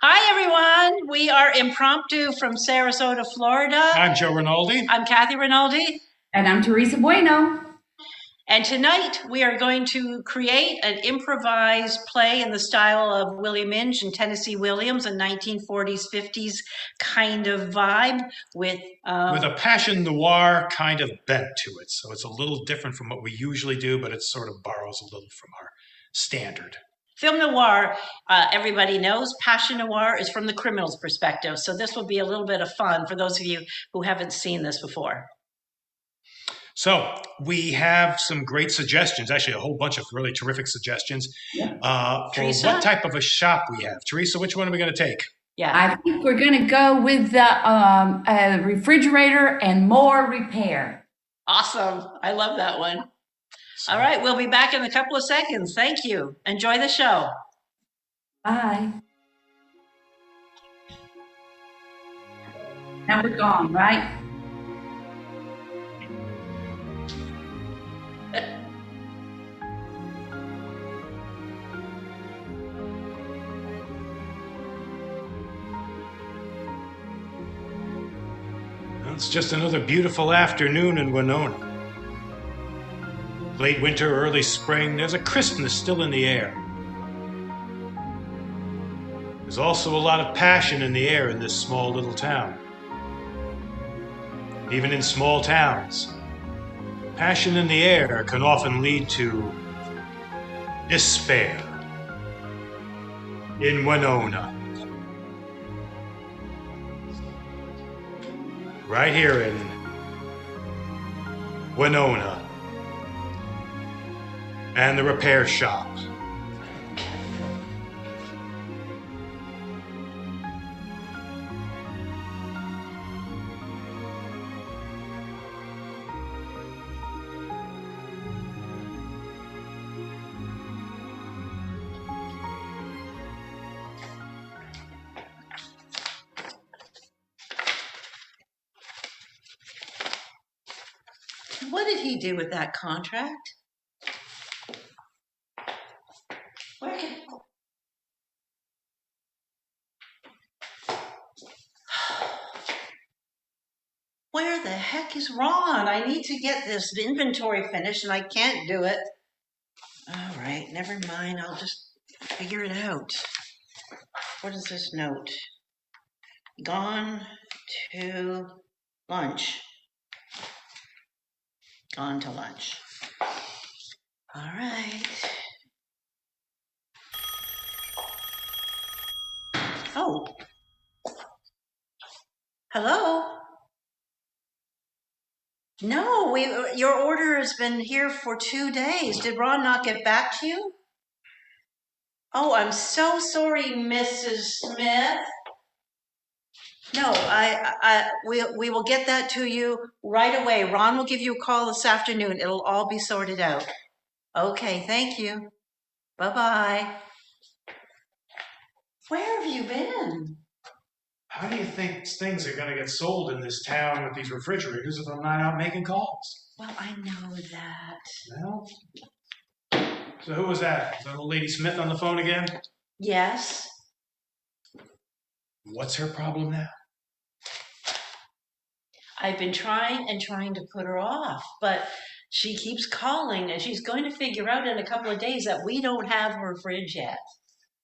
Hi, everyone. We are Impromptu from Sarasota, Florida. I'm Joe Rinaldi. I'm Kathy Rinaldi. And I'm Teresa Bueno. And tonight we are going to create an improvised play in the style of Willie Minge and Tennessee Williams, a 1940s, 50s kind of vibe with a passion noir kind of bent to it. So it's a little different from what we usually do, but it sort of borrows a little from our standard. Film noir, everybody knows, passion noir is from the criminal's perspective. So this will be a little bit of fun for those of you who haven't seen this before. So we have some great suggestions, actually a whole bunch of really terrific suggestions for Teresa? what type of a shop we have. Teresa, which one are we going to take? Yeah, I think we're going to go with the refrigerator and more repair. Awesome. I love that one. All right, we'll be back in a couple of seconds. Thank you. Enjoy the show. Bye. Now we're gone, right? It's just another beautiful afternoon in Winona. Late winter, early spring, there's a crispness still in the air. There's also a lot of passion in the air in this small little town. Even in small towns, passion in the air can often lead to despair. In Winona. Right here in Winona and the repair shop. What did he do with that contract? Where the heck is Ron? I need to get this inventory finished and I can't do it. All right, never mind. I'll just figure it out. What is this note? Gone to lunch. Gone to lunch. All right. Oh. Hello? No, your order has been here for 2 days. Did Ron not get back to you? Oh, I'm so sorry, Mrs. Smith. No, we will get that to you right away. Ron will give you a call this afternoon. It'll all be sorted out. Okay, thank you. Bye-bye. Where have you been? How do you think things are going to get sold in this town with these refrigerators if I'm not out making calls? Well, I know that. Well, so who was that? Is that old Lady Smith on the phone again? Yes. What's her problem now? I've been trying to put her off, but she keeps calling and she's going to figure out in a couple of days that we don't have her fridge yet.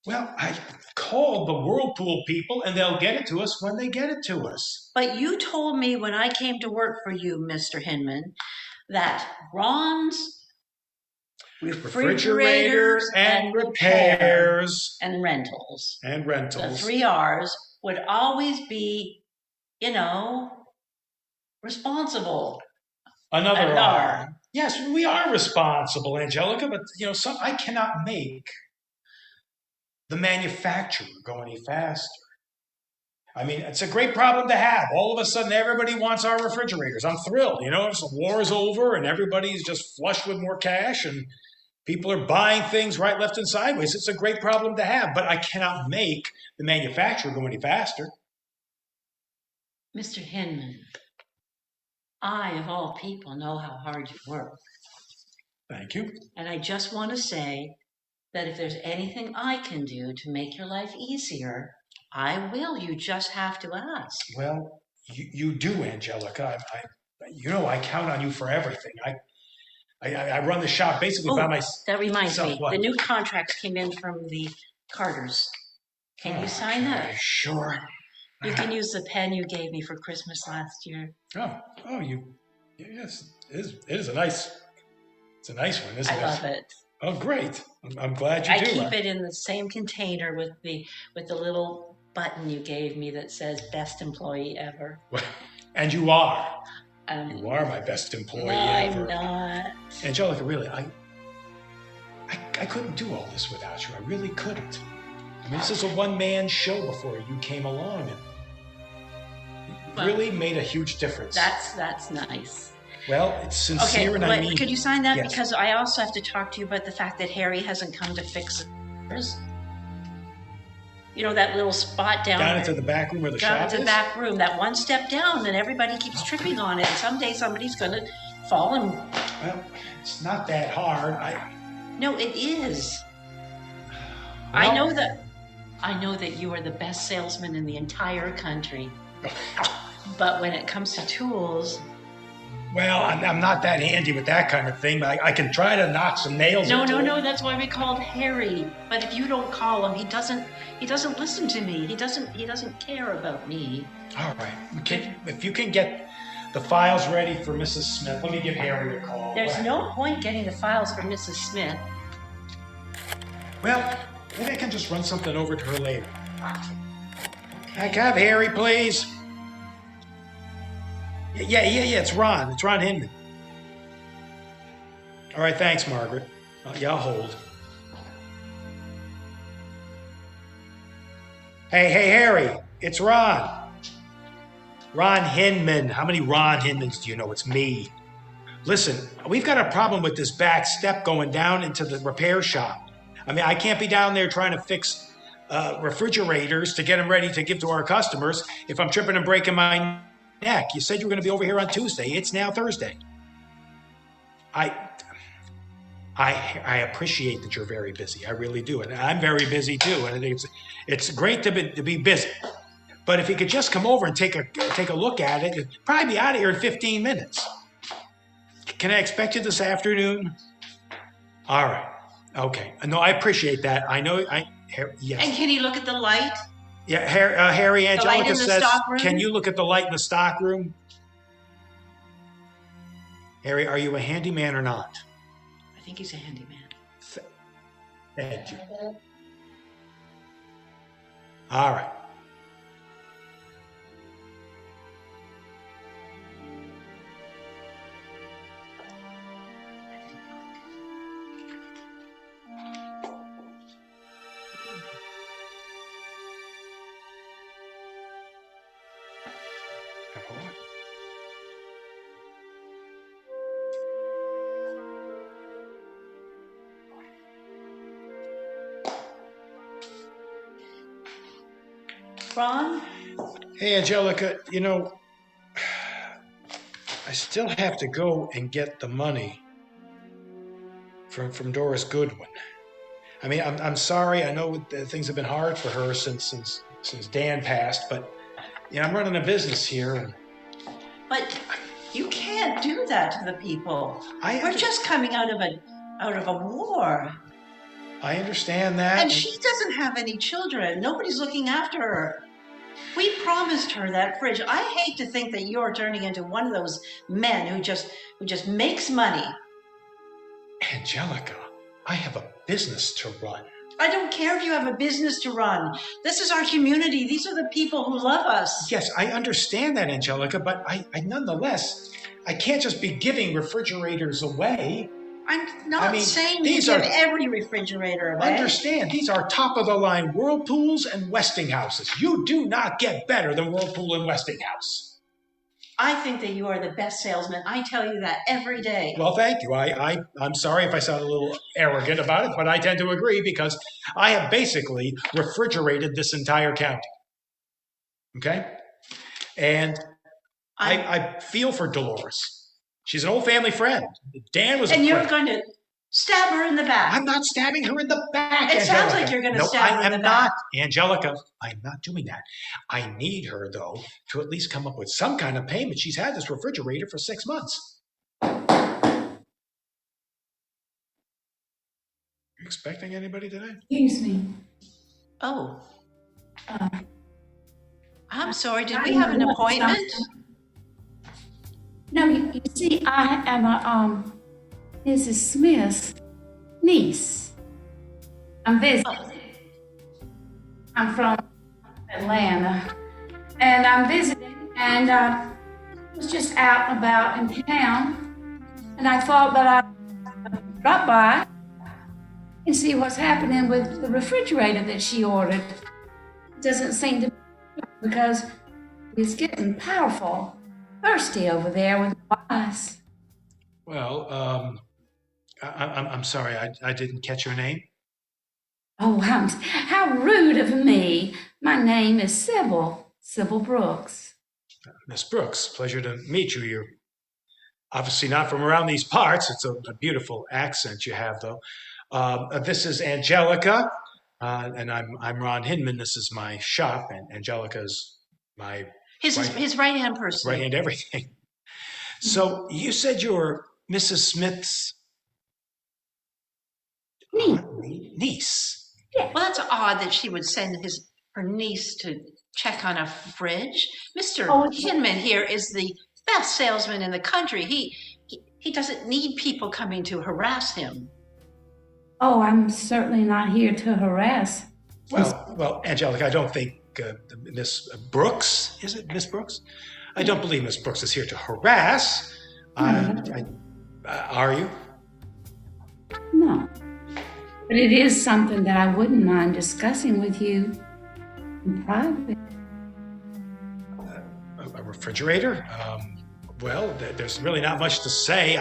Well, I called the Whirlpool people and they'll get it to us when they get it to us. But you told me when I came to work for you, Mr. Hinman, that Ron's refrigerators and repairs and rentals. The 3 R's would always be, responsible. Another R. Yes, we are responsible, Angelica, but I cannot make the manufacturer go any faster. I mean, it's a great problem to have. All of a sudden, everybody wants our refrigerators. I'm thrilled. The war is over and everybody's just flush with more cash and people are buying things right, left, and sideways. It's a great problem to have, but I cannot make the manufacturer go any faster. Mr. Hinman, I, of all people, know how hard you work. Thank you. And I just want to say that if there's anything I can do to make your life easier, I will. You just have to ask. Well, you do, Angelica. I count on you for everything. I run the shop basically by myself. That reminds me. What? The new contracts came in from the Carters. Can you sign that? Sure. You can use the pen you gave me for Christmas last year. Yes, it is a nice. It's a nice one, isn't it? I love it. Oh, great! I'm glad you do. I keep it in the same container with the little button you gave me that says "Best Employee Ever." And you are. You are my best employee ever. I'm not. Angelica, really, I couldn't do all this without you. I really couldn't. I mean, this is a one-man show before you came along, and it really made a huge difference. That's nice. Well, it's sincere, and I mean. Could you sign that? Yes. Because I also have to talk to you about the fact that Harry hasn't come to fix it. You know, that little spot down into the back room where the shop is? Down into the back room, that one step down, and everybody keeps tripping on it. And someday somebody's going to fall and... Well, it's not that hard. No, it is. Well, I know that you are the best salesman in the entire country. But when it comes to tools... Well, I'm not that handy with that kind of thing, but I can try to knock some nails into it. No, that's why we called Harry. But if you don't call him, he doesn't listen to me. He doesn't care about me. All right. If you can get the files ready for Mrs. Smith, let me give Harry a call. There's no point getting the files for Mrs. Smith. Well, maybe I can just run something over to her later. Can I have Harry, please? Yeah, it's Ron. It's Ron Hinman. All right, thanks, Margaret. Yeah, I'll hold. Hey, Harry, it's Ron. Ron Hinman. How many Ron Hinmans do you know? It's me. Listen, we've got a problem with this back step going down into the repair shop. I mean, I can't be down there trying to fix refrigerators to get them ready to give to our customers if I'm tripping and breaking my neck. You said you were going to be over here on Tuesday. It's now Thursday. I appreciate that you're very busy. I really do, and I'm very busy too. And it's great to be busy. But if you could just come over and take a look at it, it'd probably be out of here in 15 minutes. Can I expect you this afternoon? All right. Okay. No, I appreciate that. I know. Yes. And can he look at the light? Yeah, Harry, Angelica says, stockroom? Can you look at the light in the stockroom? Harry, are you a handyman or not? I think he's a handyman. Thank you. All right. Ron? Hey, Angelica, you know, I still have to go and get the money from Doris Goodwin. I mean, I'm sorry. I know things have been hard for her since Dan passed, but you know, I'm running a business here, and But you can't do that to the people. We're just coming out of a war. I understand that. And she doesn't have any children. Nobody's looking after her. We promised her that fridge. I hate to think that you're turning into one of those men who just makes money. Angelica, I have a business to run. I don't care if you have a business to run. This is our community. These are the people who love us. Yes, I understand that, Angelica, but I nonetheless, I can't just be giving refrigerators away. I'm not saying you give every refrigerator away. Understand, these are top-of-the-line Whirlpools and Westinghouses. You do not get better than Whirlpool and Westinghouse. I think that you are the best salesman. I tell you that every day. Well, thank you. I'm sorry if I sound a little arrogant about it, but I tend to agree because I have basically refrigerated this entire county. Okay? And I feel for Dolores. She's an old family friend. Dan was a friend. And you're going to Stab her in the back. I'm not stabbing her in the back, It Angelica. sounds like you're going to stab her in the back. No, I am not, Angelica. I'm not doing that. I need her, though, to at least come up with some kind of payment. She's had this refrigerator for 6 months. You expecting anybody today? Excuse me. Oh, Uh, I'm sorry. Did we have an appointment? No, you see, I am a Mrs. Smith's niece. I'm visiting. I'm from Atlanta, and I'm visiting, and I was just out and about in town, and I thought that I'd drop by and see what's happening with the refrigerator that she ordered. It doesn't seem to be because it's getting powerful, thirsty over there with ice. Well, I'm sorry. I didn't catch your name. Oh, how rude of me. My name is Sybil Brooks. Miss Brooks, pleasure to meet you. You're obviously not from around these parts. It's a beautiful accent you have, though. This is Angelica, and I'm Ron Hinman. This is my shop, and Angelica's my His right-hand person. right hand everything. So you said you're Mrs. Smith's niece. Well, that's odd that she would send her niece to check on a fridge. Mr. Hinman here is the best salesman in the country. He doesn't need people coming to harass him. Oh, I'm certainly not here to harass. Well, Angelica, I don't think Miss Brooks, is it Miss Brooks? I don't believe Miss Brooks is here to harass. Are you? No. But it is something that I wouldn't mind discussing with you in private. A refrigerator? Well, there's really not much to say.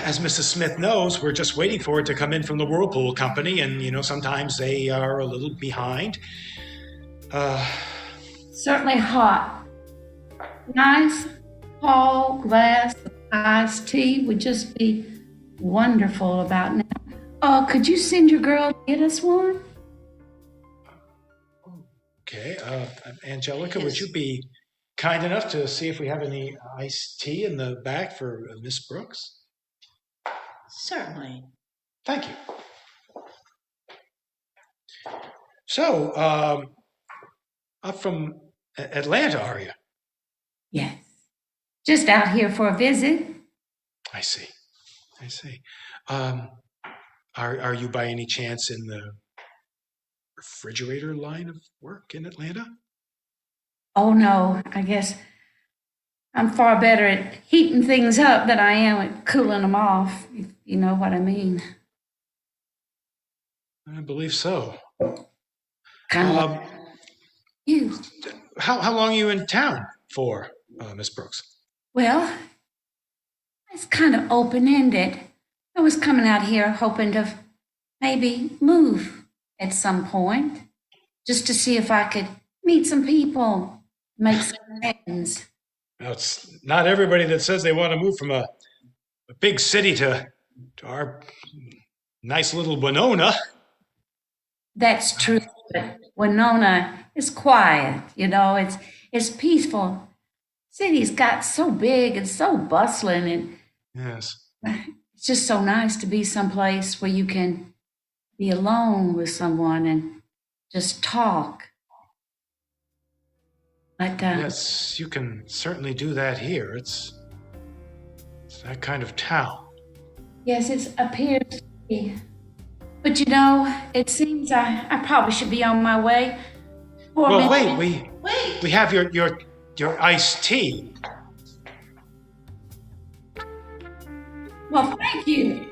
As Mrs. Smith knows, we're just waiting for it to come in from the Whirlpool Company, and sometimes they are a little behind. Certainly hot. Nice, tall glass of iced tea would just be wonderful about now. Oh, could you send your girl to get us one? Okay, Angelica, would you be kind enough to see if we have any iced tea in the back for Miss Brooks? Certainly. Thank you. So, up from Atlanta, are you? Yes. Just out here for a visit. I see. Are you by any chance in the refrigerator line of work in Atlanta? Oh, no, I guess I'm far better at heating things up than I am at cooling them off, if you know what I mean. I believe so. Kind of like you. How long are you in town for, Miss Brooks? Well, it's kind of open-ended. I was coming out here hoping to maybe move at some point, just to see if I could meet some people, make some friends. Now, it's not everybody that says they want to move from a big city to our nice little Winona. That's true, but Winona is quiet, it's peaceful. City's got so big and so bustling, and Yes. it's just so nice to be someplace where you can be alone with someone and just talk. But Yes, you can certainly do that here. It's that kind of town. yes, it appears to be. But it seems I probably should be on my way. Well, wait, we have your iced tea. Well, thank you.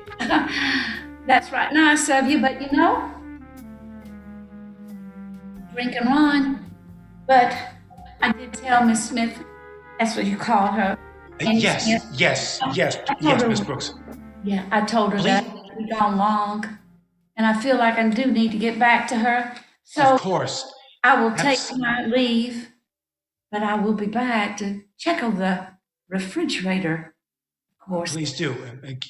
That's right nice of you, but drink and run. But I did tell Miss Smith, that's what you call her. Yes, Smith. yes, Miss Brooks. Yeah, I told her that we'd gone long, and I feel like I do need to get back to her. So Of course. I will take my leave, but I will be back to check on the refrigerator, of course. Please do.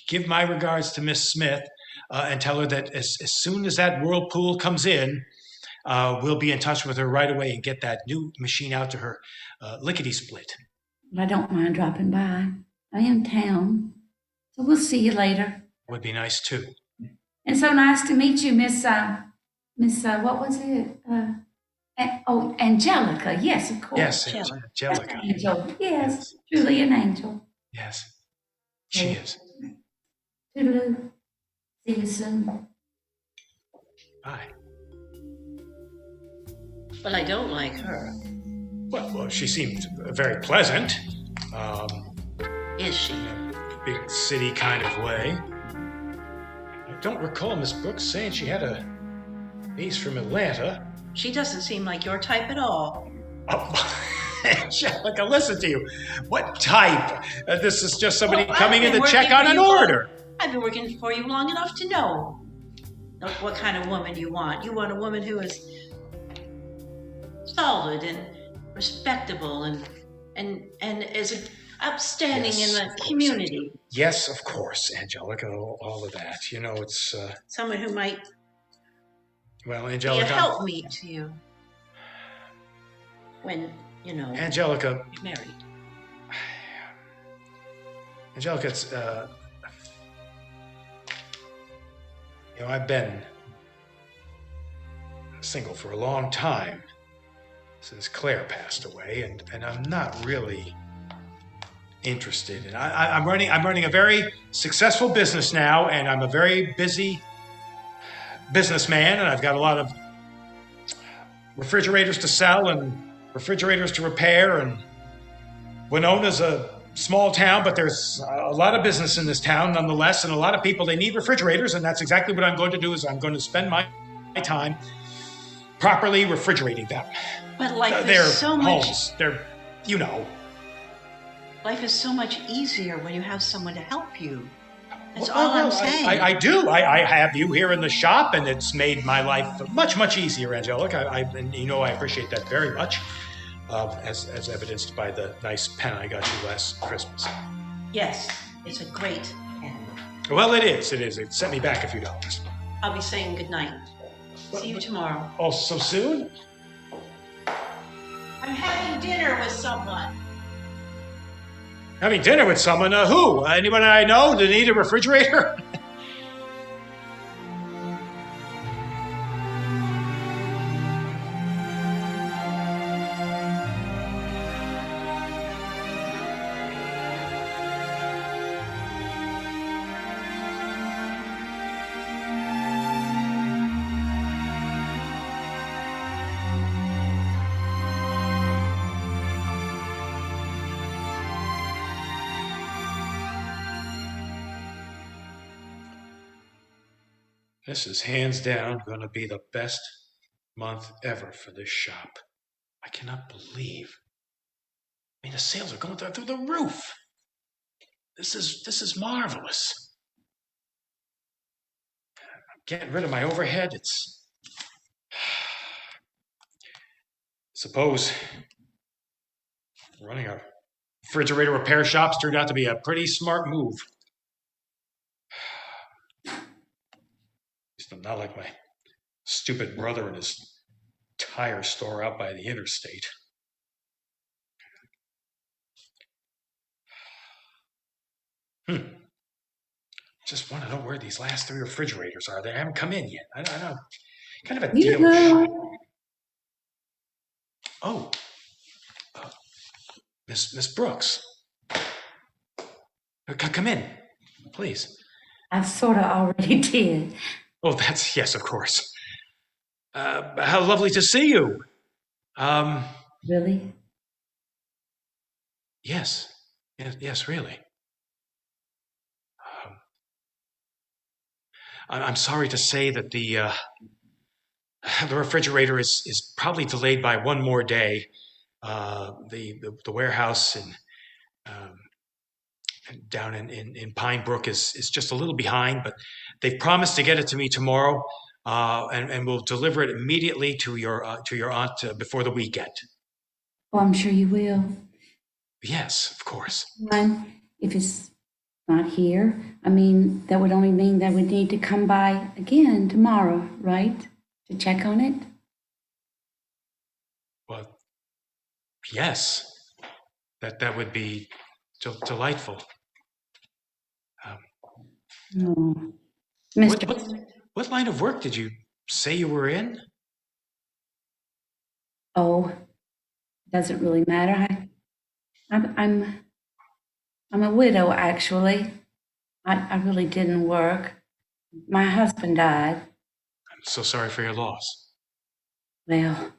Give my regards to Miss Smith and tell her that as soon as that whirlpool comes in, we'll be in touch with her right away and get that new machine out to her lickety-split. I don't mind dropping by. I am in town, so we'll see you later. Would be nice, too. And so nice to meet you, Miss, what was it? Angelica. Yes, of course. Yes, Angelica. Angel. Yes, truly an angel. Yes, she is. Toodaloo. See you soon. Bye. But I don't like her. Well, she seemed very pleasant. Is she? In a big city kind of way. I don't recall Miss Brooks saying she had a niece from Atlanta. She doesn't seem like your type at all. Oh, Angelica, listen to you. What type? This is just somebody coming in to check on an order. I've been working for you long enough to know what kind of woman you want. You want a woman who is solid and respectable and is upstanding in the community. Yes, of course, Angelica, all of that. You know, it's... someone who might well, Angelica... be a helpmeet to you when, Angelica... you're married. Angelica, it's... I've been single for a long time since Claire passed away, and I'm not really interested. And I'm running a very successful business now, and I'm a very busy businessman, and I've got a lot of refrigerators to sell and refrigerators to repair, and Winona's a small town, but there's a lot of business in this town nonetheless, and a lot of people, they need refrigerators, and that's exactly what I'm going to do. Is I'm going to spend my time properly refrigerating them. But life Their is so homes, much... they're, Life is so much easier when you have someone to help you. That's all I'm saying. I do. I have you here in the shop, and it's made my life much, much easier, Angelica. I appreciate that very much, as evidenced by the nice pen I got you last Christmas. Yes, it's a great pen. Well, it is. It sent me back a few dollars. I'll be saying goodnight. See you tomorrow. Oh, so soon? I'm having dinner with someone. Having dinner with someone? Who? Anyone I know that need a refrigerator? This is hands down going to be the best month ever for this shop. I cannot believe. I mean, the sales are going through the roof. This is marvelous. I'm getting rid of my overhead. Suppose running a refrigerator repair shop's turned out to be a pretty smart move. Not like my stupid brother and his tire store out by the interstate. Just want to know where these last 3 refrigerators are. They haven't come in yet. I don't know. Kind of a deal. Oh, Miss Brooks. Come in, please. I sort of already did. Oh, yes, of course. How lovely to see you. Really? Yes, really. I'm sorry to say that the refrigerator is probably delayed by one more day. The warehouse down in Pine Brook is just a little behind, but they've promised to get it to me tomorrow, and we'll deliver it immediately to your aunt before the weekend. Oh, I'm sure you will. Yes, of course. If it's not here. I mean, that would only mean that we'd need to come by again tomorrow, right? To check on it? Well, yes, that would be delightful. No. What, Mr. what what line of work did you say you were in? Oh, doesn't really matter. I'm a widow, actually. I really didn't work. My husband died. I'm so sorry for your loss. Well,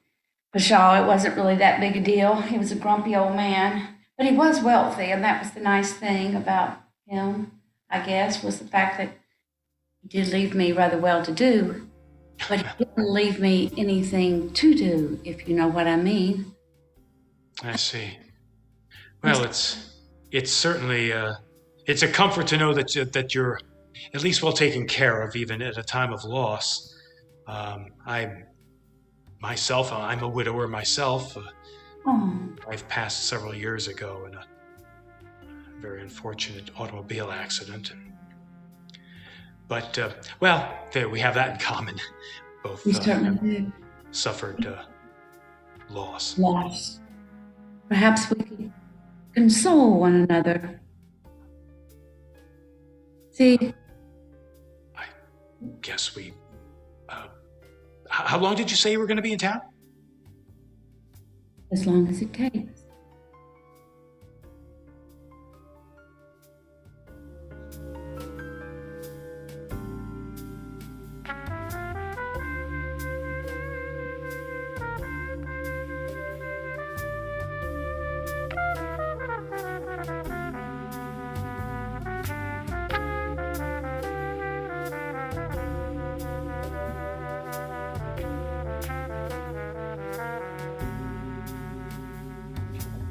Pshaw, it wasn't really that big a deal. He was a grumpy old man, but he was wealthy, and that was the nice thing about him, I guess, was the fact that he did leave me rather well to do, but he didn't leave me anything to do, if you know what I mean. I see. Well, it's certainly it's a comfort to know that you're at least well taken care of, even at a time of loss. I'm a widower myself. Oh, I've passed several years ago in a very unfortunate automobile accident. But well, there we have that in common. Both we certainly did. suffered loss. Lost. Perhaps we could console one another. See, I guess we. How long did you say you were going to be in town? as long as it takes.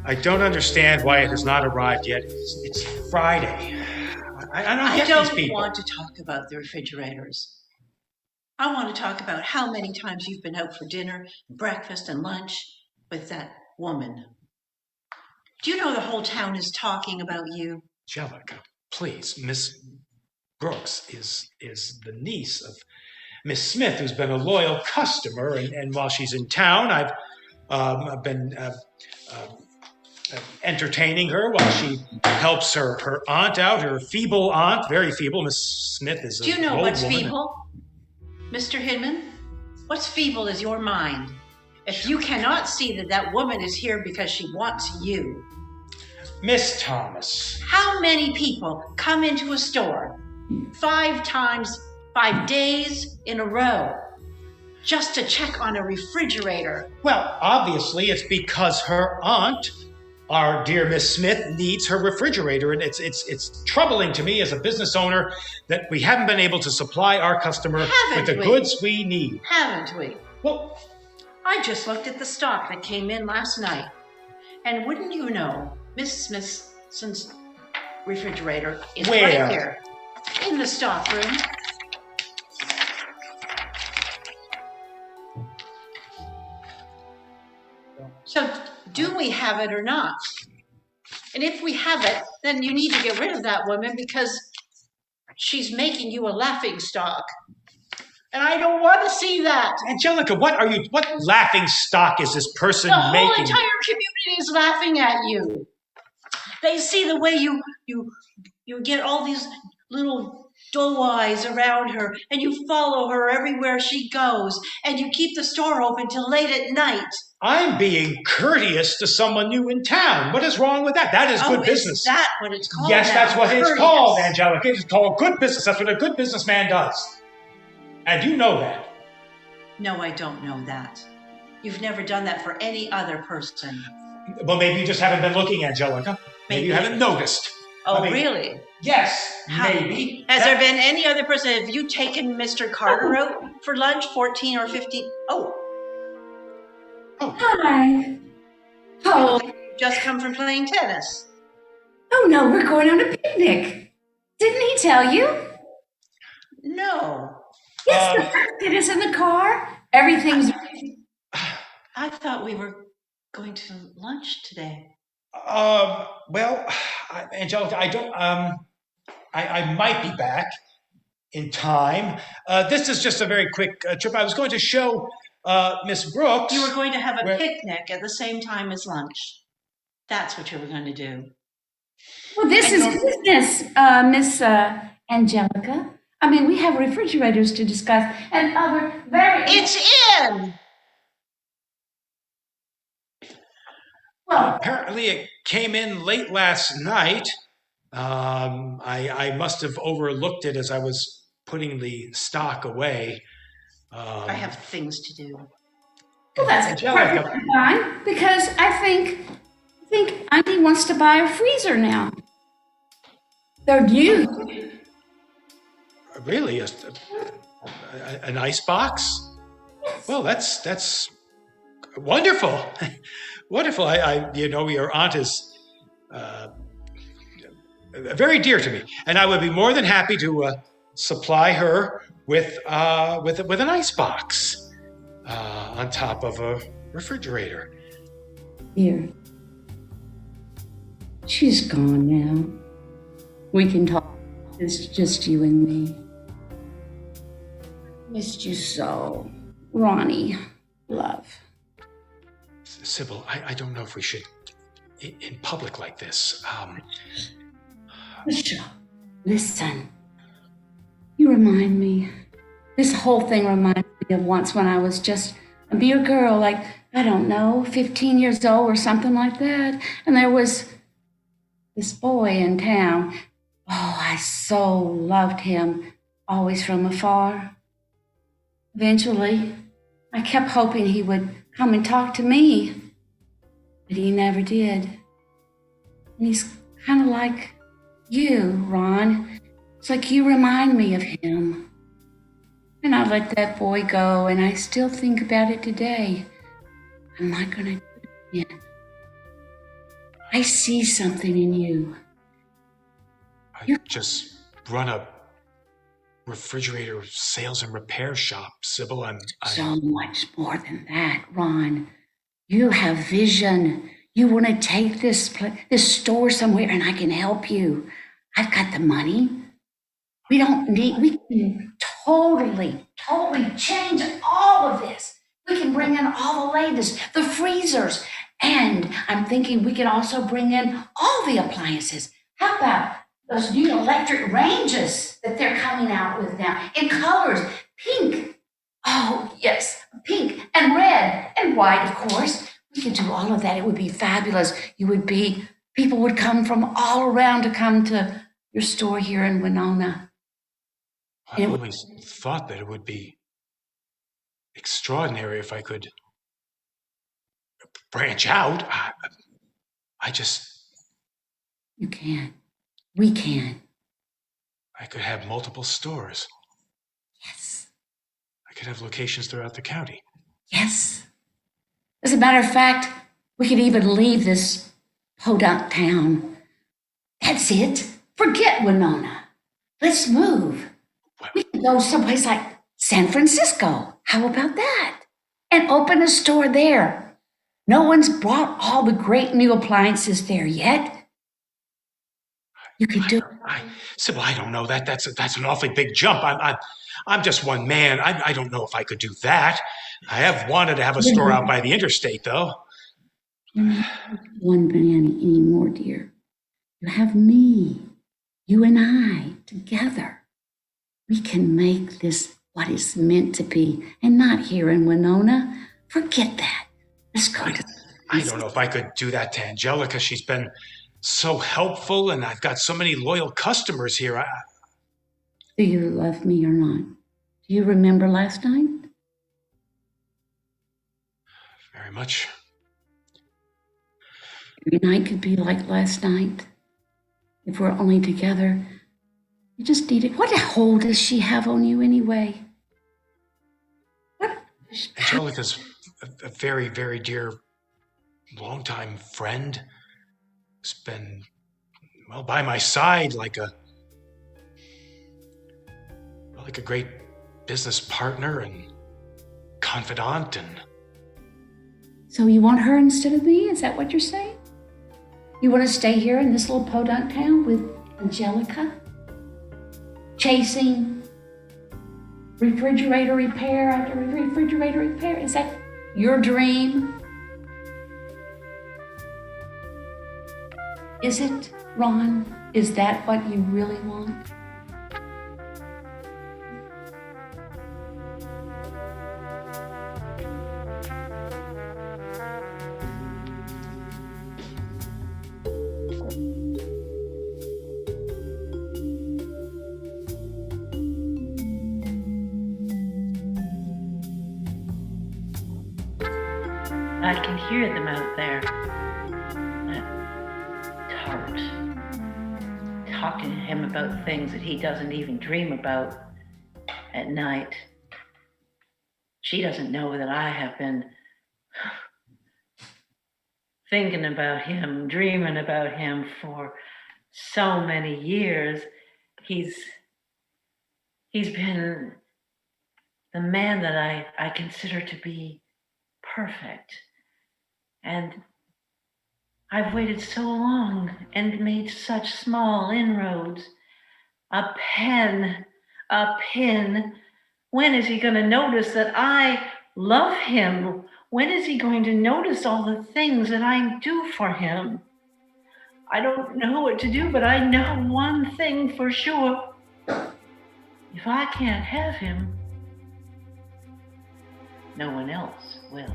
I don't understand why it has not arrived yet. It's Friday. I don't I get don't these people. want to talk about the refrigerators. I want to talk about how many times you've been out for dinner, breakfast, and lunch with that woman. Do you know the whole town is talking about you? Angelica, please. Miss Brooks is the niece of Miss Smith, who's been a loyal customer, and while she's in town, I've been entertaining her while she helps her aunt out, her feeble aunt, very feeble. Miss Smith is Do you know old what's woman. feeble? Mr. Hidman, what's feeble is your mind. If you cannot see that that woman is here because she wants you. Miss Thomas. How many people come into a store 5 times, 5 days in a row just to check on a refrigerator? Well, obviously it's because her aunt, our dear Miss Smith, needs her refrigerator, and it's troubling to me as a business owner that we haven't been able to supply our customer with the goods we need. Haven't we? Well, I just looked at the stock that came in last night, and wouldn't you know, Miss Smithson's refrigerator is where? right here in the stock room. So do we have it or not? And if we have it, then you need to get rid of that woman because she's making you a laughing stock. And I don't want to see that. Angelica, what laughing stock is this person The whole making? entire community is laughing at you. They see the way you get all these little doe eyes around her, and you follow her everywhere she goes, and you keep the store open till late at night. I'm being courteous to someone new in town. What is wrong with that? That is good business. Is that what it's called? Yes, now? that's what Courteous. it's called, Angelica. It's called good business. That's what a good businessman does. And you know that. No, I don't know that. You've never done that for any other person. Well, maybe you just haven't been looking, Angelica. Maybe you haven't noticed. Oh, I mean, really? Yes, How- maybe. Has there been any other person? Have you taken Mr. Carter out for lunch, 14 or 15? Oh, Hi. Oh, you just come from playing tennis. oh no, we're going on a picnic. Didn't he tell you? No, Yes, the basket is in the car. Everything's I thought we were going to lunch today. Well, Angelica, I might be back in time. This is just a very quick trip. I was going to show Miss Brooks. You were going to have a where- picnic at the same time as lunch. That's what you were going to do. Well, this is business, Miss Angelica. I mean, we have refrigerators to discuss and other very. It's in! Well, Apparently, it came in late last night. I must have overlooked it as I was putting the stock away. I have things to do. well, that's Angelica. perfectly fine because I think Auntie wants to buy a freezer now. They're new. Really, an ice box? Well, that's wonderful, wonderful. Your aunt is very dear to me, and I would be more than happy to supply her with an ice box on top of a refrigerator. Here. She's gone now. We can talk. It's just you and me. Missed you so. Ronnie, love. Sybil, I don't know if we should, in public like this. Michelle, listen. You remind me. This whole thing reminds me of once when I was just a mere girl, like, I don't know, 15 years old or something like that. And there was this boy in town. Oh, I so loved him, always from afar. Eventually, I kept hoping he would come and talk to me, but he never did. And he's kind of like you, Ron. It's like you remind me of him. And I let that boy go, and I still think about it today. I'm not going to do it again. I see something in you. I just run a refrigerator sales and repair shop, Sybil. I'm So much more than that, Ron. You have vision. You want to take this store somewhere, and I can help you. I've got the money. We can totally change all of this. We can bring in all the latest, the freezers, and I'm thinking we can also bring in all the appliances. How about those new electric ranges that they're coming out with now in colors, pink. Oh, yes, pink and red and white, of course. We could do all of that. It would be fabulous. People would come from all around to come to your store here in Winona. I've always thought that it would be extraordinary if I could branch out. You can. We can. I could have multiple stores. Yes. I could have locations throughout the county. Yes. As a matter of fact, we could even leave this podunk town. That's it. Forget Winona. Let's move. We can go someplace like San Francisco. How about that? And open a store there. No one's brought all the great new appliances there yet. You could do it. Sybil, I don't know. That's an awfully big jump. I'm just one man. I don't know if I could do that. I have wanted to have a store out by the interstate, though. You're not one man anymore, dear. You have me. You and I together. We can make this what it's meant to be, and not here in Winona. Forget that. Let's go to. I don't know if I could do that to Angelica. She's been so helpful, and I've got so many loyal customers here. Do you love me or not? Do you remember last night? Very much. Every night could be like last night. If we're only together, you just need it. What hold does she have on you anyway? What? Angelica's a very, very dear, longtime friend. Who's been, well, by my side like a great business partner and confidant. And So you want her instead of me? Is that what you're saying? You want to stay here in this little podunk town with Angelica? chasing refrigerator repair after refrigerator repair? Is that your dream? Is it, Ron? Is that what you really want? I can hear them out there. That tart. Talking to him about things that he doesn't even dream about at night. She doesn't know that I have been thinking about him, dreaming about him for so many years. He's been the man that I consider to be perfect. And I've waited so long and made such small inroads. A pin. When is he going to notice that I love him? When is he going to notice all the things that I do for him? I don't know what to do, but I know one thing for sure. If I can't have him, no one else will.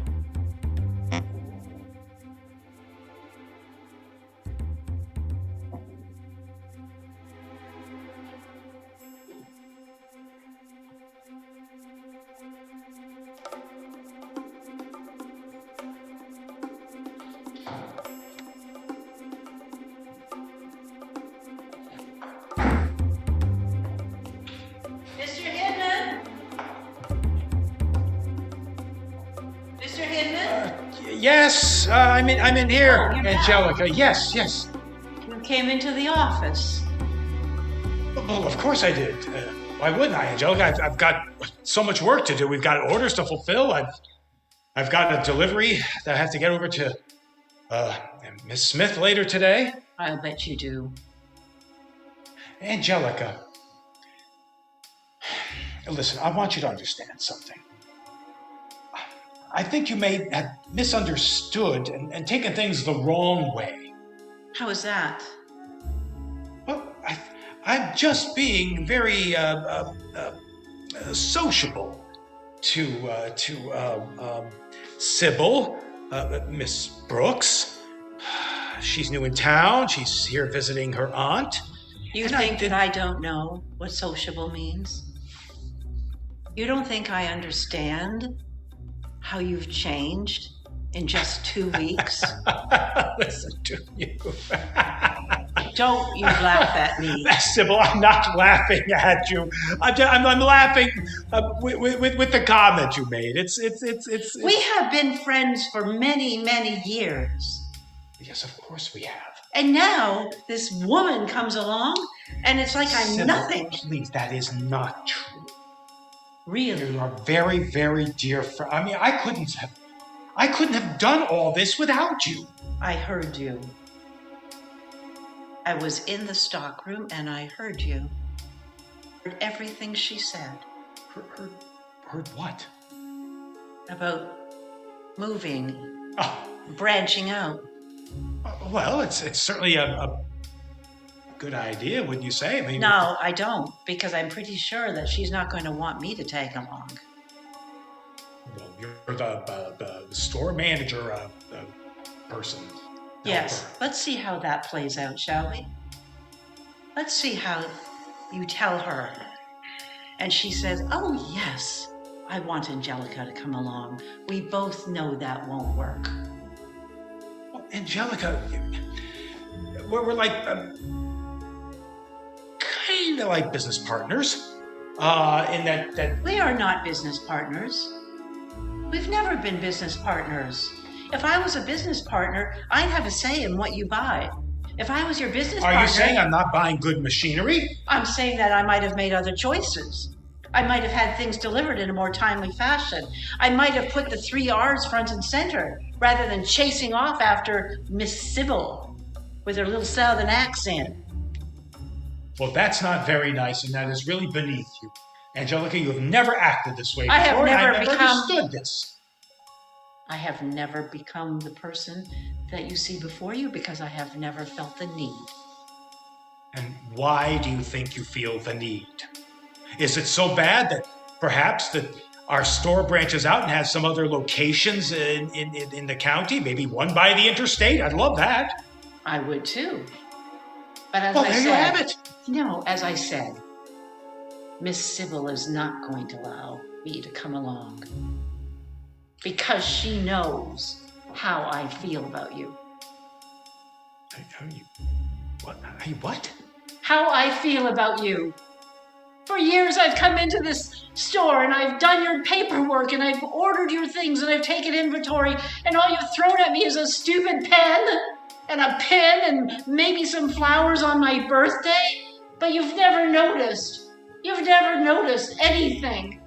Yes, I'm in here, Oh, you're Angelica. back. Yes. You came into the office. Well, of course I did. Why wouldn't I, Angelica? I've got so much work to do. We've got orders to fulfill. I've got a delivery that I have to get over to Miss Smith later today. I'll bet you do. Angelica, listen, I want you to understand something. I think you may have misunderstood and taken things the wrong way. How is that? Well, I'm just being very sociable to Sybil, Miss Brooks. She's new in town. She's here visiting her aunt. You think that I don't know what sociable means? You don't think I understand how you've changed in just 2 weeks? Listen to you. Don't you laugh at me. Sybil, I'm not laughing at you. I'm laughing with the comment you made. It's. We have been friends for many, many years. Yes, of course we have. And now this woman comes along and it's like I'm Sybil, nothing. Please, that is not true. Really? You are very, very dear friend. I mean, I couldn't have done all this without you. I heard you. I was in the stockroom and I heard you. Heard everything she said. Heard what? About moving, Oh, branching out. well, it's certainly a good idea, wouldn't you say? I mean, No, I don't, because I'm pretty sure that she's not going to want me to tag along. well, you're the store manager person. Yes, helper. let's see how that plays out, shall we? Let's see how you tell her. And she says, oh yes, I want Angelica to come along. We both know that won't work. Well, Angelica, we're like kind of like business partners. In that We are not business partners. We've never been business partners. If I was a business partner, I'd have a say in what you buy. If I was your business partner... Are you saying I'm not buying good machinery? I'm saying that I might have made other choices. I might have had things delivered in a more timely fashion. I might have put the 3 R's front and center rather than chasing off after Miss Sybil with her little southern accent. Well, that's not very nice, and that is really beneath you. Angelica, you have never acted this way I have before, and never I never become- understood this. I have never become the person that you see before you because I have never felt the need. And why do you think you feel the need? Is it so bad that perhaps that our store branches out and has some other locations in the county? Maybe one by the interstate? I'd love that. I would too. But as Well, I there said, you have it. No, as I said, Miss Sybil is not going to allow me to come along because she knows how I feel about you. What? How I feel about you. For years I've come into this store and I've done your paperwork and I've ordered your things and I've taken inventory, and all you've thrown at me is a stupid pen and a pin and maybe some flowers on my birthday, but you've never noticed. You've never noticed anything.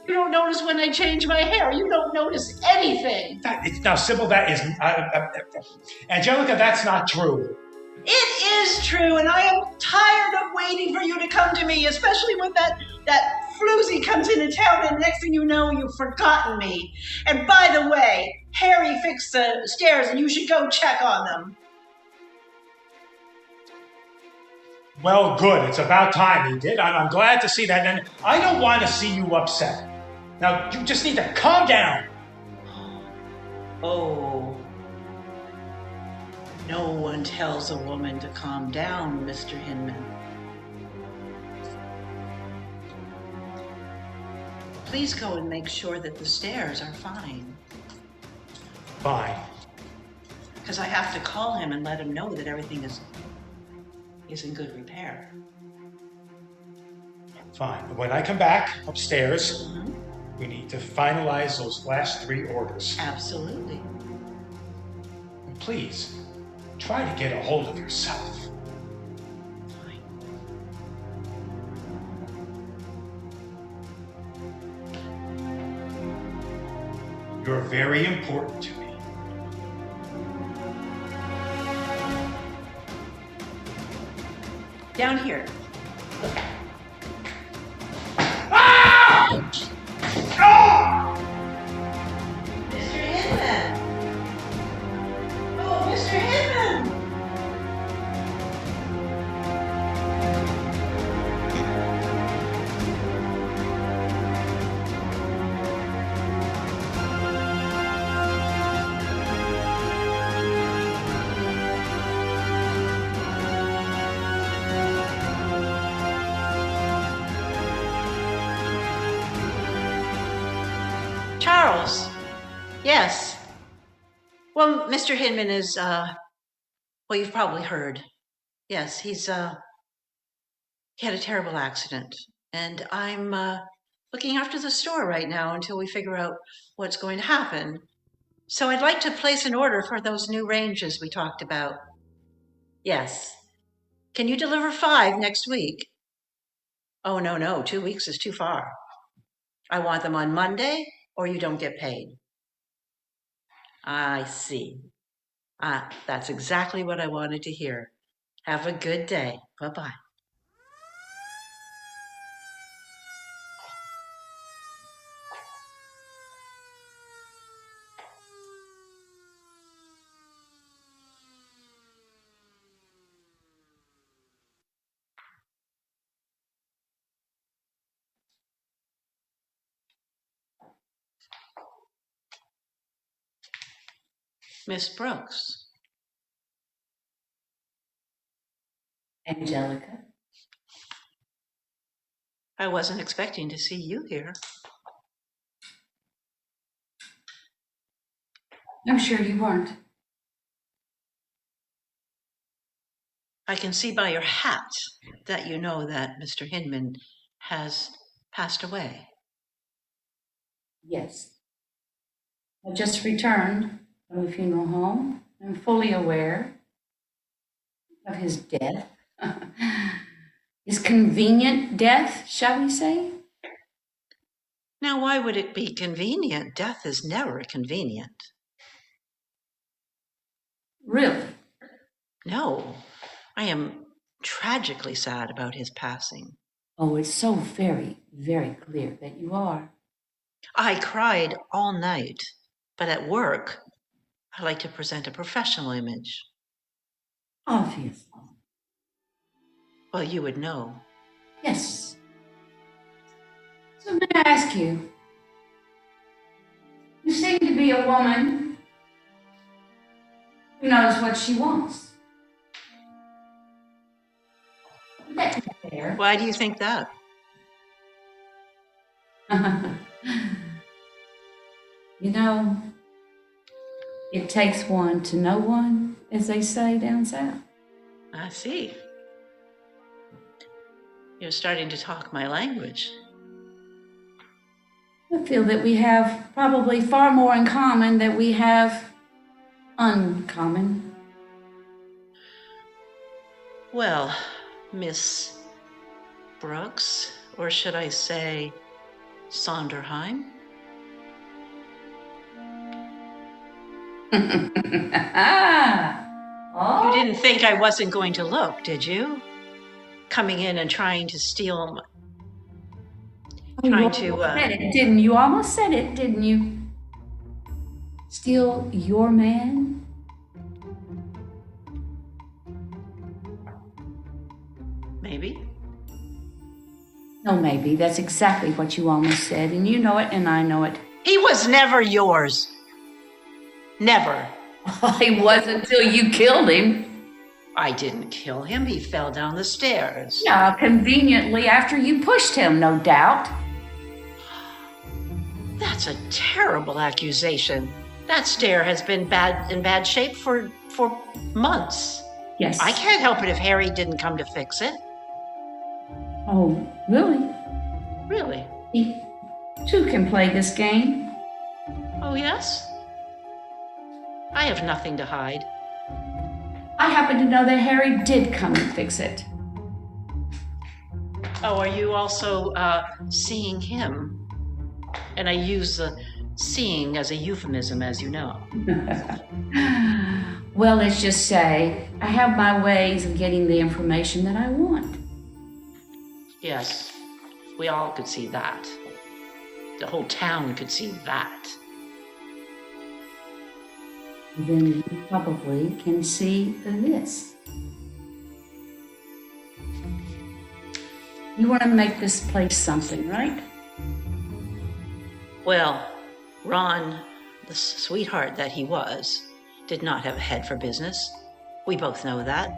You don't notice when I change my hair. You don't notice anything. Now, Sybil, that is... Angelica, that's not true. It is true, and I am tired of waiting for you to come to me, especially when that floozy comes into town, and next thing you know, you've forgotten me. And by the way, Harry fixed the stairs, and you should go check on them. Well, good. It's about time he did. I'm glad to see that, and I don't want to see you upset. Now, you just need to calm down. Oh. No one tells a woman to calm down, Mr. Hinman. Please go and make sure that the stairs are fine. Fine. Because I have to call him and let him know that everything is in good repair. Fine. When I come back upstairs, we need to finalize those last 3 orders. Absolutely. And please, try to get a hold of yourself. Fine. You're very important to me. Down here. Ah! Oh! Mr. Hinman! Oh, Mr. Hinman! Charles. Yes. Well, Mr. Hinman is, well, you've probably heard. Yes, he had a terrible accident. And I'm looking after the store right now until we figure out what's going to happen. So I'd like to place an order for those new ranges we talked about. Yes. Can you deliver 5 next week? Oh, no, 2 weeks is too far. I want them on Monday, or you don't get paid. I see. That's exactly what I wanted to hear. Have a good day. Bye-bye. Miss Brooks. Angelica. I wasn't expecting to see you here. I'm sure you weren't. I can see by your hat that you know that Mr. Hinman has passed away. Yes. I just returned from the funeral home. I'm fully aware of his death. His convenient death, shall we say? Now, why would it be convenient? Death is never convenient. Really? No, I am tragically sad about his passing. Oh, it's so very, very clear that you are. I cried all night, but at work, I like to present a professional image. Obvious. Well, you would know. Yes. So may I ask you, you seem to be a woman who knows what she wants. That's fair. Why do you think that? You know, it takes one to know one, as they say down south. I see. You're starting to talk my language. I feel that we have probably far more in common than we have uncommon. Well, Miss Brooks, or should I say Sonderheim? Oh. You didn't think I wasn't going to look, did you? Coming in and trying to steal my... Said it, didn't you? Almost said it, didn't you? Steal your man? Maybe. No, maybe. That's exactly what you almost said, and you know it, and I know it. He was never yours. Never. He was until you killed him. I didn't kill him. He fell down the stairs. Yeah, conveniently after you pushed him, no doubt. That's a terrible accusation. That stair has been in bad shape for months. Yes. I can't help it if Harry didn't come to fix it. Oh, really? Really? He too can play this game. Oh, yes? I have nothing to hide. I happen to know that Harry did come and fix it. Oh, are you also seeing him? And I use the seeing as a euphemism, as you know. Well, let's just say I have my ways of getting the information that I want. Yes, we all could see that. The whole town could see that. Then you probably can see this. You want to make this place something, right? Well, Ron, the sweetheart that he was, did not have a head for business. We both know that.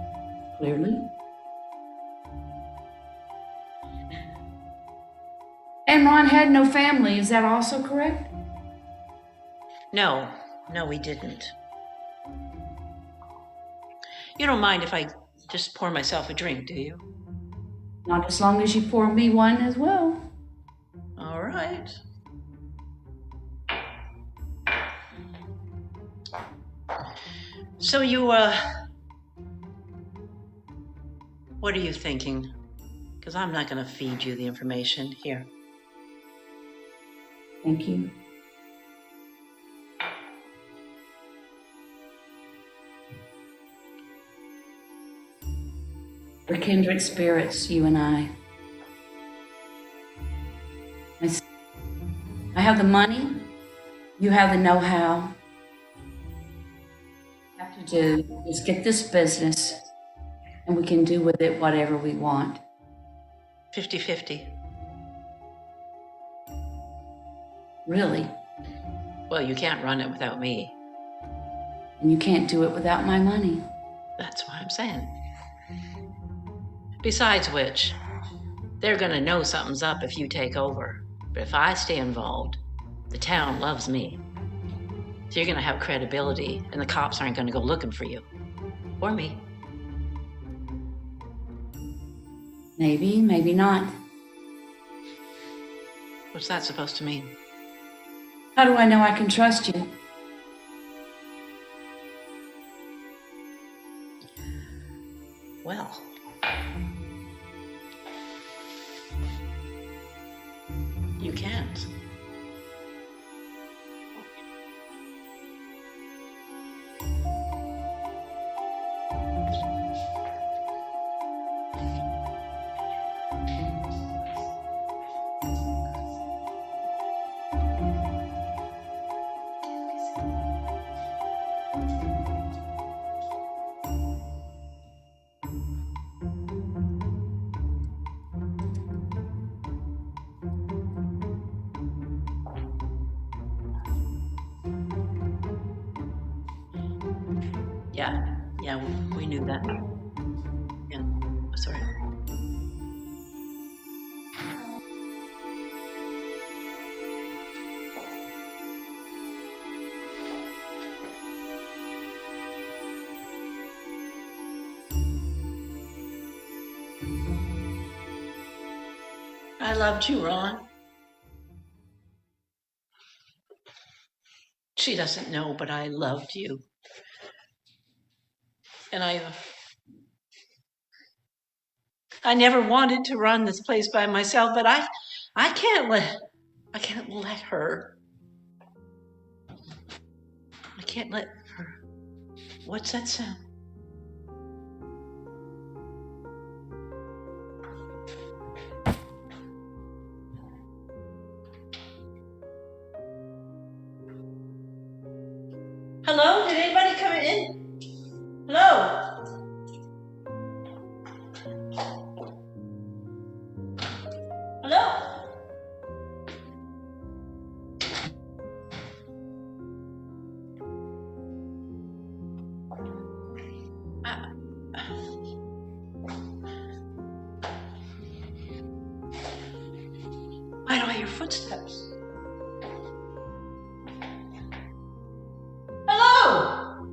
Clearly. And Ron had no family, is that also correct? No, we didn't. You don't mind if I just pour myself a drink, do you? Not as long as you pour me one as well. All right. So you, what are you thinking? Because I'm not going to feed you the information here. Thank you. We're kindred spirits, you and I. I have the money, you have the know-how. What we have to do is get this business, and we can do with it whatever we want. 50-50. Really. Well, you can't run it without me. And you can't do it without my money. That's what I'm saying. Besides which, they're going to know something's up if you take over. But if I stay involved, the town loves me. So you're going to have credibility, and the cops aren't going to go looking for you. Or me. Maybe, maybe not. What's that supposed to mean? How do I know I can trust you? Well, you can't. Yeah, we knew that. Yeah, sorry. I loved you, Ron. She doesn't know, but I loved you. And I never wanted to run this place by myself, but I can't let her. I can't let her. What's that sound? Hello? Did anybody come in? Hello? Hello? Why do I hear footsteps? Hello?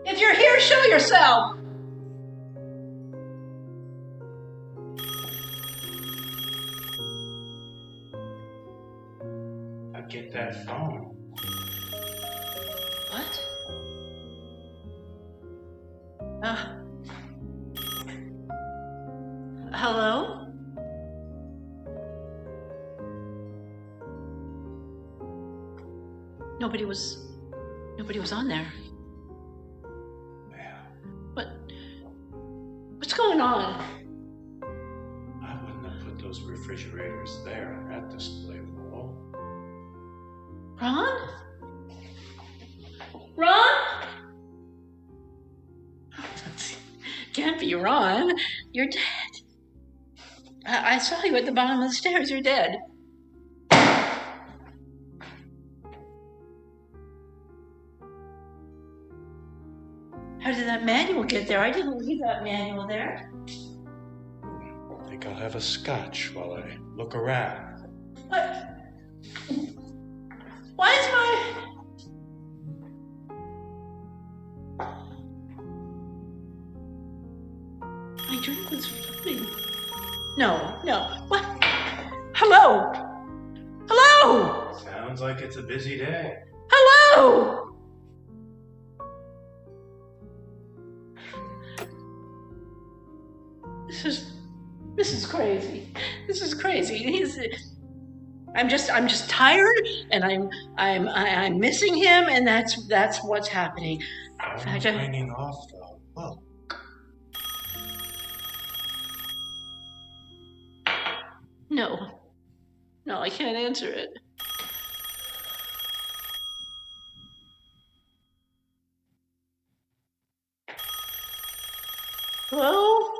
If you're here, show yourself. I'd get that phone. What? Hello? Nobody was on there. Yeah. What's going on? I wouldn't have put those refrigerators there on that display wall. Ron? Ron? Can't be Ron. You're dead. I saw you at the bottom of the stairs. You're dead. How did that manual get there? I didn't leave that manual there. I think I'll have a scotch while I look around. What? Why is my drink was floating? No. What? Hello? Hello? Sounds like it's a busy day. Hello? This is crazy. This is crazy. I'm just tired, and I'm missing him, and that's what's hanging. Phone's ringing off the hook. No, I can't answer it. Hello?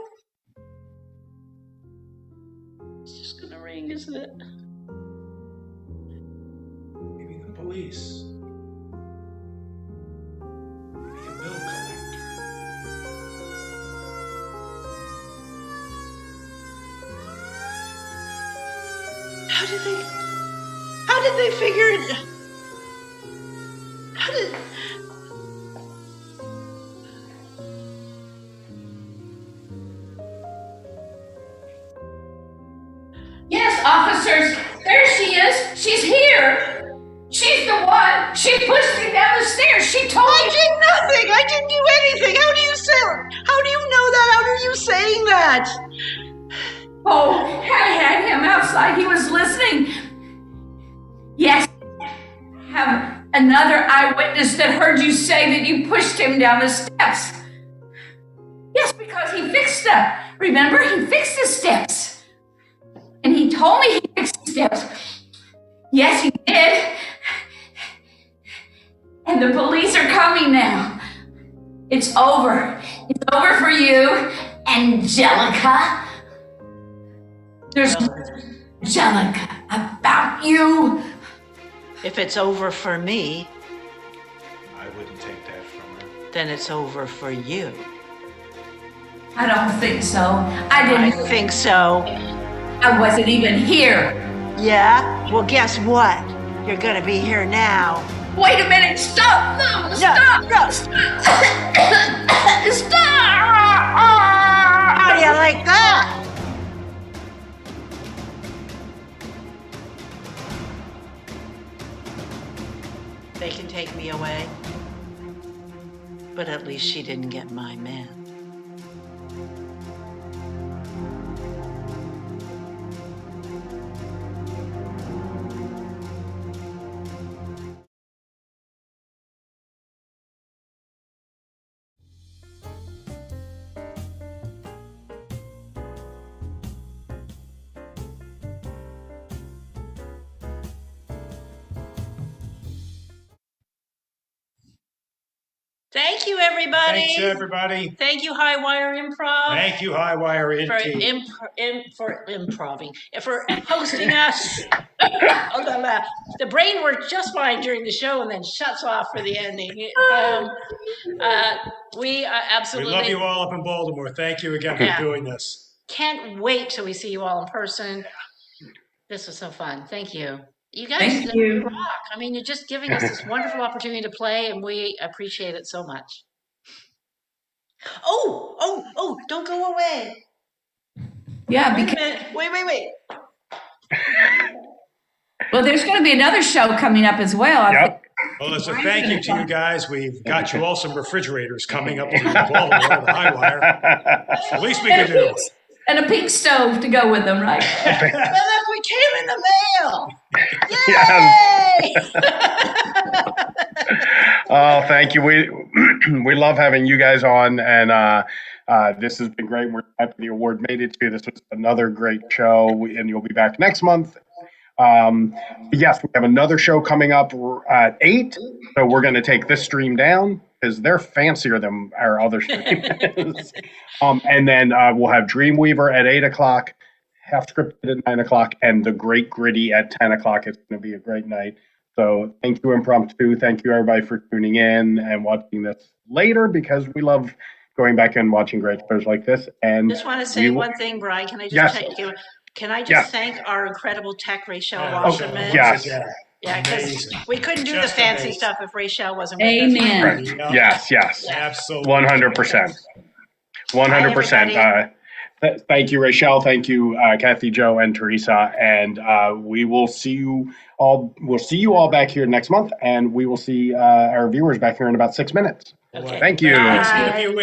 It's just gonna ring, isn't it? Maybe the police. Maybe a bill collector. How did they figure it? Yes, officers, there she is. She's here. She's the one. She pushed me down the stairs. She told me. I did nothing. I didn't do anything. How do you know that? How are you saying that? Oh, I had him outside. He was listening. Yes, I have another eyewitness that heard you say that you pushed him down the steps. Yes, because he fixed them. Remember, he fixed the steps. And he told me he fixed the steps. Yes, he did. And the police are coming now. It's over. It's over for you, Angelica. There's Angelica about you. If it's over for me, I wouldn't take that from her. then it's over for you. I don't think so. I think so. I wasn't even here. Yeah? Well, guess what? You're gonna be here now. Wait a minute. Stop. No, stop. No. Stop. How do you like that? They can take me away, but at least she didn't get my man. Thank you, everybody. Thanks, everybody. Thank you, High Wire Improv. Thank you, High Wire for improving, for hosting us. The brain works just fine during the show and then shuts off for the ending. We absolutely. We love you all up in Baltimore. Thank you again for doing this. Can't wait till we see you all in person. This was so fun. Thank you. You guys Thank you. rock. I mean, you're just giving us this wonderful opportunity to play, and we appreciate it so much. Oh, don't go away. Yeah, Wait a because minute. Wait. well, there's going to be another show coming up as well. Yep. Well, as a thank you to you guys, we've got you all some refrigerators coming up to Baltimore, the High Wire. That's the least we can do. And a pink stove to go with them, right? Well, look, we came in the mail. Yay! Oh, thank you. We love having you guys on, and this has been great. We're happy the award made it to you. This was another great show, and you'll be back next month. Yes, we have another show coming up at 8, so we're going to take this stream down because they're fancier than our other stream is. And then we'll have Dreamweaver at 8 o'clock, Half Scripted at 9 o'clock, and The Great Gritty at 10 o'clock. It's going to be a great night. So thank you, Impromptu. Thank you, everybody, for tuning in and watching this later, because we love going back and watching great shows like this. And just want to say one thing, Brian. Can I just thank our incredible tech, Rachel Wasserman? Yes. Yeah, because we couldn't do the fancy stuff if Rachel wasn't with Amen. us. Yes. Absolutely. 100%. 100%. Thank you, Rachel. Thank you, Kathy, Joe, and Teresa. And we will see you all. We'll see you all back here next month, and we will see our viewers back here in about 6 minutes. Okay. Thank you. Bye.